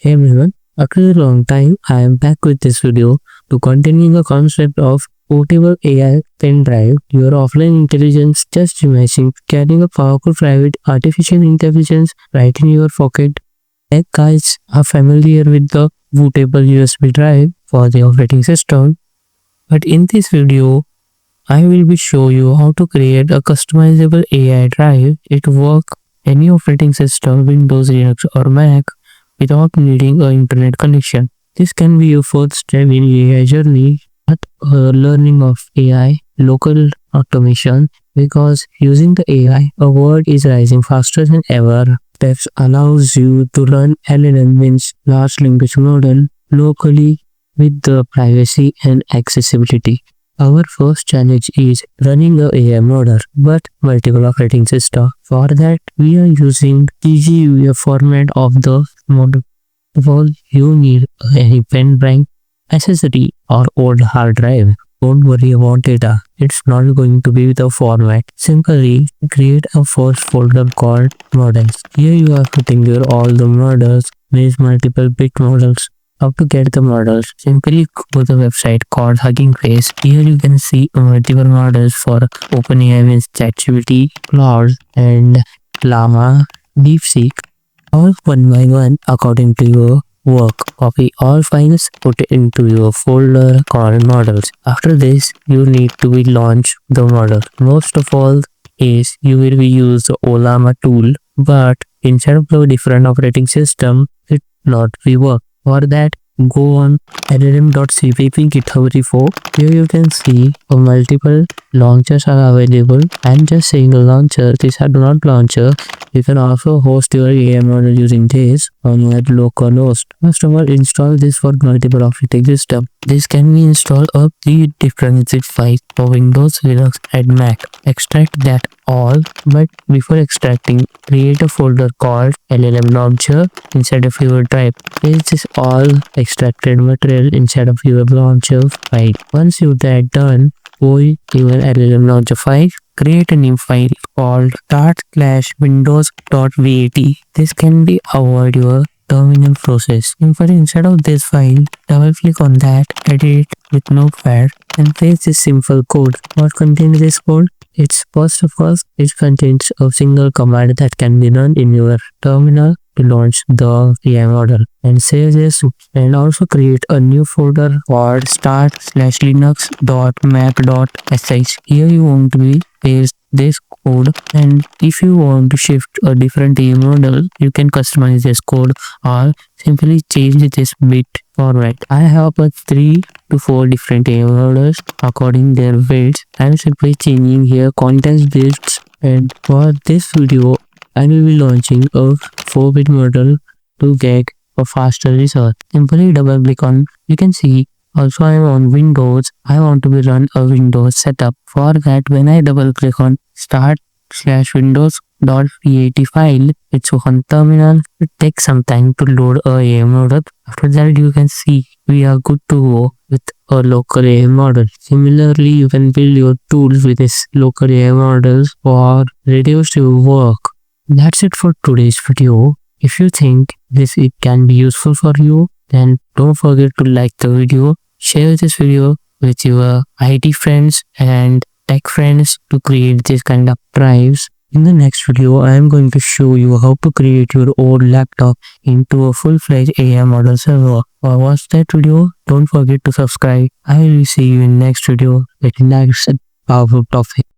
Hey everyone, after a long time, I am back with this video to continue the concept of Bootable AI Pen Drive, your offline intelligence. Just imagine carrying a powerful private artificial intelligence right in your pocket. Tech guys are familiar with the bootable USB drive for the operating system, but in this video, I will be show you how to create a customizable AI drive. It works any operating system, Windows, Linux or Mac, without needing an internet connection. This can be your first step in AI journey, but learning of AI, local automation, because using the AI, a world is rising faster than ever. Steps allows you to run LLM means large language model locally with the privacy and accessibility. Our first challenge is running a AI model, but multiple operating system. For that, we are using GGUF format of the model. Well, you need a pen drive, SSD or old hard drive. Don't worry about data. It's not going to be the format. Simply create a first folder called models. Here you are putting your all the models, these multiple bit models. How to get the models? Simply go to the website called Hugging Face. Here you can see multiple models for OpenAI means ChatGPT, Claude, and Llama, DeepSeek. All one by one according to your work. Copy all files, put it into your folder called models. After this, you need to be launch the model. Most of all is you will be use the Llama tool, but instead of the different operating system, it not be work. For that, go on LLM.cpp GitHub repo. Here you can see multiple launchers are available. I'm just saying a launcher. These are not launcher. You can also host your AI model using this on your local host. First of all, install this for multiple operating system. This can be installed up 3 different zip files for Windows, Linux, and Mac. Extract that all, but before extracting, create a folder called LLM Launcher inside of your drive. Place this all extracted material inside of your launcher file. Once you that done, go your LLM Launcher file. Create a new file called start/windows.vat. This can be avoid your terminal process. Simply inside of this file, double click on that, edit with notepad, and paste this simple code. What contains this code? It's first of all, it contains a single command that can be run in your terminal to launch the AI model, and save this and also create a new folder called start/linux.mac.sh. Here you want to be paste this code, and if you want to shift a different AI model, you can customize this code or simply change this bit format. I have 3 to 4 different AI models according their weights. I'm simply changing here context bits, and for this video I will be launching a 4-bit model to get a faster result. Simply double click on, you can see also I am on Windows. I want to be run a Windows setup. For that, when I double click on start/windows.vat file, it's on terminal. It takes some time to load a AI model. After that, you can see we are good to go with a local AI model. Similarly, you can build your tools with this local AI models for reduce your work. That's it for today's video. If you think it can be useful for you, then don't forget to like the video, share this video with your IT friends and tech friends to create this kind of drives. In the next video, I am going to show you how to create your old laptop into a full-fledged AI model server. Or watch that video, don't forget to subscribe. I will see you in next video with next powerful topic.